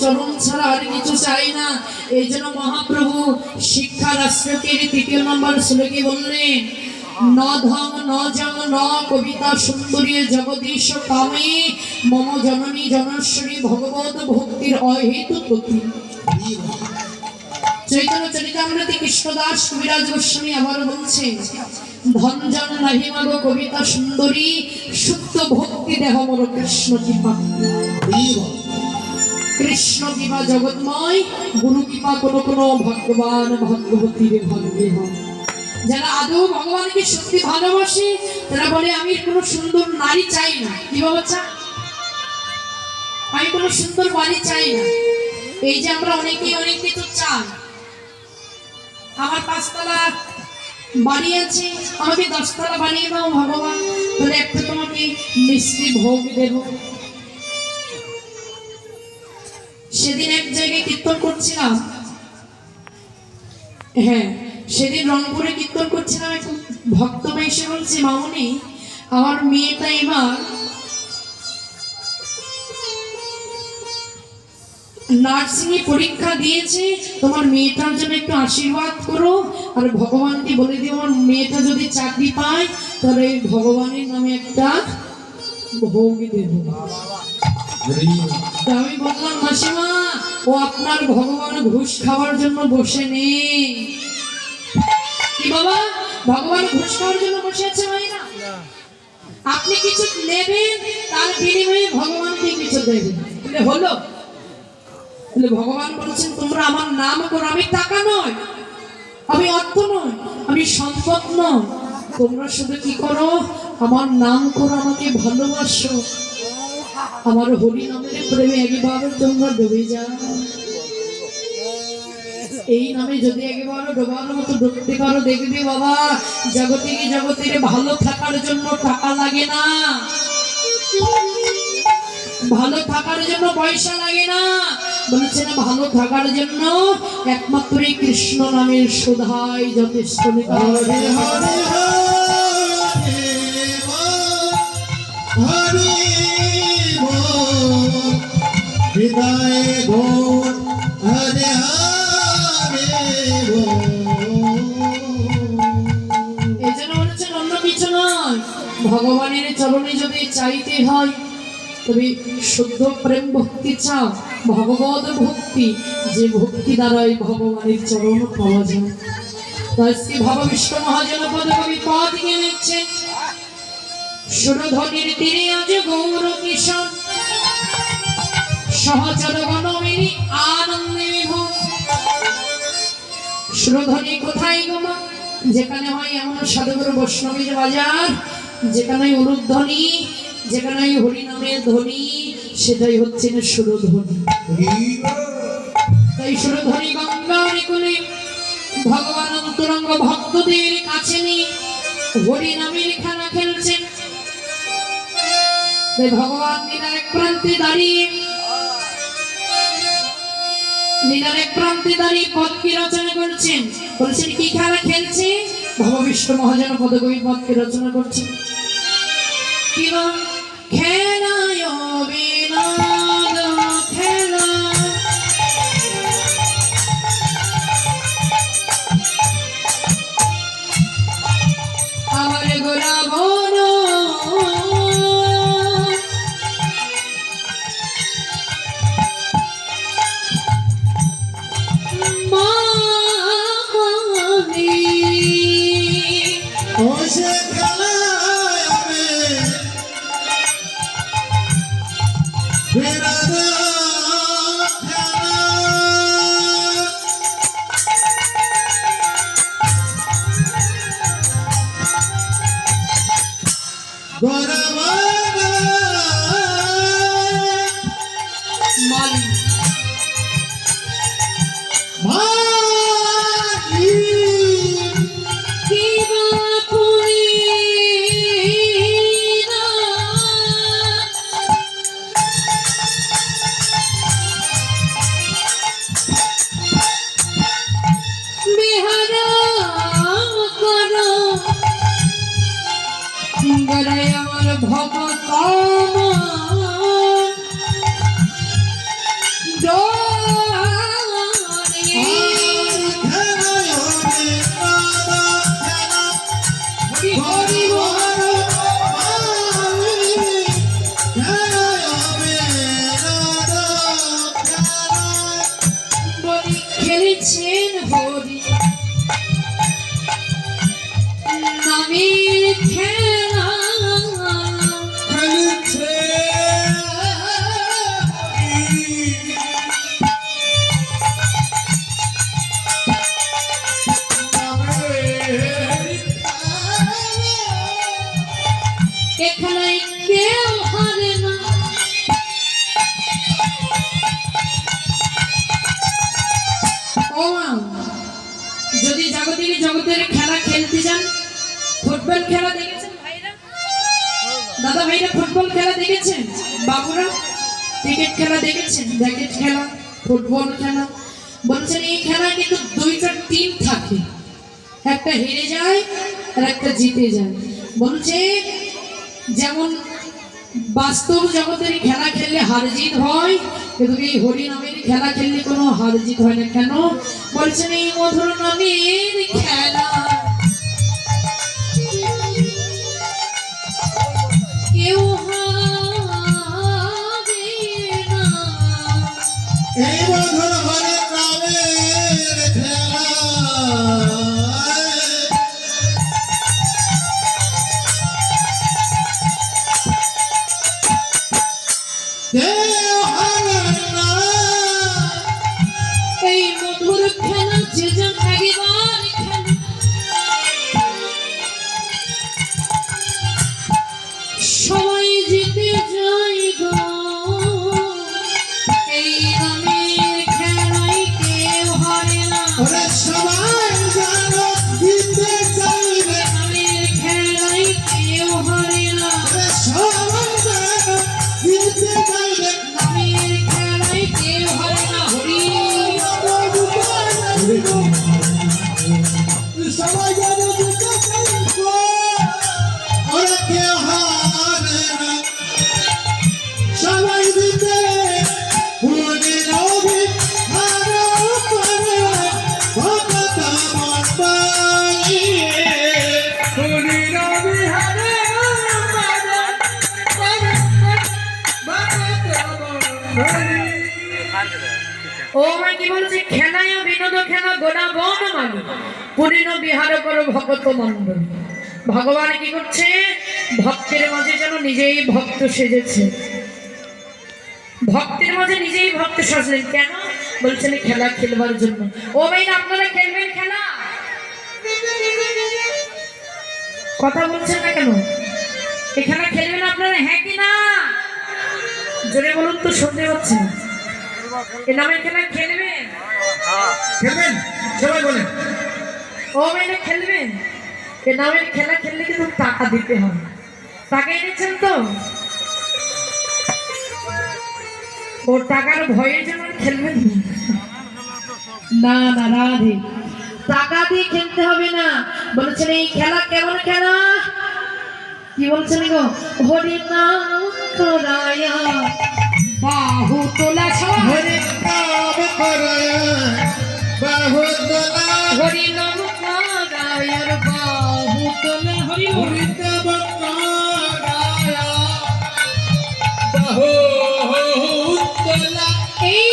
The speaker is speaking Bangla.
চরণ ছাড়া আর কিছু চাই না। এই জন্য মহাপ্রভু শিক্ষা রাষ্ট্রকে ৩য় নম্বর শ্লোকে বললেন, ন ধম ন জম ন কবিতা সুন্দরী জগদীশ কামে মম জননী জনশ্বরী ভগবত ভক্তির অহেতু প্রতি। চৈতন্য চরিতামৃতে কৃষ্ণদাস কবিরাজ গোস্বামী আবার বলছেন, ধন জন নাহি মাগো কবিতা সুন্দরী, সুপ্ত ভক্তি দেহ মোর কৃষ্ণ কৃপা। কৃষ্ণ কৃপা জগৎময়, গুরু কৃপা কোনো কোনো ভগবান ভগবতীর ভাগ্যে হয়। যারা আদৌ ভগবানকে সত্যি ভালোবাসে তারা বলে, আমি কোনো সুন্দর নারী চাই না। কি বাবা, আমি কোনো সুন্দর বাড়ি চাই না। এই যে আমরা অনেকে অনেক কিছু চাই, আমার ৫ তলা বাড়ি আছে, আমাকে 10 তলা বানিয়ে দাও ভগবান, তাহলে একটা তোমাকে মিষ্টি ভোগ দেব। সেদিন এক জায়গায় কীর্তন করছিলাম, হ্যাঁ সেদিন রংপুরে কীর্তন করছিলাম, এক ভক্ত এসে বলছে, মামনি আমার মেয়েটা এবার নার্সিং এ পরীক্ষা দিয়েছে, তোমার মেয়েটার জন্য একটু আশীর্বাদ করো, আর ভগবানকে বলে দিও আমার মেয়েটা যদি চাকরি পায় তাহলে ভগবানের নামে একটা ভোগ দেব। আমি বললাম, মাসিমা ও আপনার ভগবান ঘুষ খাওয়ার জন্য বসে নেই। কি বাবা, ভগবান ঘুষ খাওয়ার জন্য বসে আছে হয় না? আপনি কিছু নেবেন, তার বিনিময়ে ভগবানকে কিছু দেবেন, হলো? ভগবান বলছেন, তোমরা আমার নাম করো, আমি টাকা নয়, আমি অর্থ নয়, আমি সম্পদ নয়, তোমরা শুধু কি করো, আমার নাম করো, আমাকে ভালোবাসো, আমার হরি নামের প্রেমে একবার তোমরা ডুবে যাও। এই নামে যদি একবার ডোবার মতো ডুবতে পারো, দেখবে বাবা জগতের ভালো থাকার জন্য টাকা লাগে না, ভালো থাকার জন্য পয়সা লাগে না, বলেছে না ভালো থাকার জন্য একমাত্র এই কৃষ্ণ নামের সুধাই যথেষ্ট। এই জন্য বলেছেন অন্য কিছু নয়, ভগবানের চরণে যদি চাইতে হয় তবে শুদ্ধ প্রেম ভক্তি চাও, ভগবত ভক্তি, যে ভক্তি দ্বারাই ভগবানের চরণ পাওয়া যায়। শ্রী ভব বিষ্ণু মহাজন পদকবি পদ গিয়ে নিচ্ছেন, সুরধ্বনির তীরে আজ গৌর কিশোর সহচর গণমিনী আনন্দে বিভোর। সুরধ্বনি কোথায় গোমা? যেখানে হয় এমন সাধুগুরু বৈষ্ণবীর বাজার, যেখানে উলুধ্বনি, যেখানে হরিনামের ধ্বনি, সেটাই হচ্ছে না সুরধ্বনি। তাই সুরধ্বনি গঙ্গার কোলে ভগবান অন্তরঙ্গ ভক্তদের কাছে নিয়ে হরিনামের খেলা খেলছেন। তাই ভগবান লীলার এক প্রান্তে দাঁড়িয়ে পদকে রচনা করছেন। বলছেন কি খেলা খেলছে? ভববিষ্ণু মহাজন পদকবি পদকে রচনা করছেন। কি খেলায় বিনোদ খেলা, আমার গোরা বন আমার ভগত খেলিছেন হরি নামের খেলা খেলছে এখানে কেউ হারে না ও মা, যদি জগতের খেলা খেলতে যান, ফুটবল খেলা দেখেছেন ভাইরা, দাদা ভাইরা ফুটবল খেলা দেখেছেন, বাবুরা ক্রিকেট খেলা দেখেছেন, র্যাকেট খেলা, ফুটবল খেলা, বলছেন এই খেলা কিন্তু দুইটা টিম থাকে, একটা হেরে যায় আর একটা জিতে যায়। বলছে যেমন বাস্তব জগতের খেলা খেললে হার জিত হয়, কিন্তু এই হরি নামের খেলা খেললে কোনো হার জিত হয় না। কেন? বলছেন এই মধুর নামের খেলা কেউ হারে না। এই মধুর হরে নামের খেলা কেউ হারে না। এই মধুর খেলা যে জন একবার খেলে সবাই জিতে যায় গো। এই নামের খেলায় কেউ হারে না। ওরে সবাই জানো জিতে চাইবে, নামের খেলায় কেউ হারে না। ওরে সবাই জানো জিতে চাইবে। নামের খেলায় কেউ হারে না। হরি সবাই জানো জিতে চাইবে, ওরে কেউ হারে না। সবাই জিতে পুরো নবী হারো পারে ভগত মন পাইয়ে। পুরো নবী হারো পারে ভগত মন পাইয়ে। ও মা কি বলছে? খেলায় বিনোদ খেলা গোড়া বন মানো পুরিন বিহার করো ভগত মন্ডল। ভগবান কি করছে? ভক্তের মাঝে যেন নিজেই ভক্ত সেজেছে, ভক্তের মাঝে নিজেই ভক্ত সাজলেন। কেন? বলছেন খেলা খেলবার জন্য। ও ভাই আপনারা খেলবেন খেলা? কথা বলছেন না কেন? এই খেলা খেলবেন আপনারা, হ্যাঁ কি না? জোরে বলুন তো, শুনতে পাচ্ছি না। এ নামের খেলা খেলবেন? খেলবেন সবাই বলেন। ও মেয়েরা খেলবেন? এ নামের খেলা খেললে কিন্তু টাকা দিতে হবে। টাকা এনেছেন তো? ও টাকার ভয়ে যেন খেলবেন না। না না রাধে, টাকা দিয়ে খেলতে হবে না। বলছেন এই খেলা কেমন খেলা? কি বলছেন গো? হরি নাম করায়া বাহু তোলা সবাই। হরি নাম করায়া বাহু তোলা, হরি নাম করায়ার বাহু তোলা। হরি হরি নাম করায়া বাহু তোলা। এই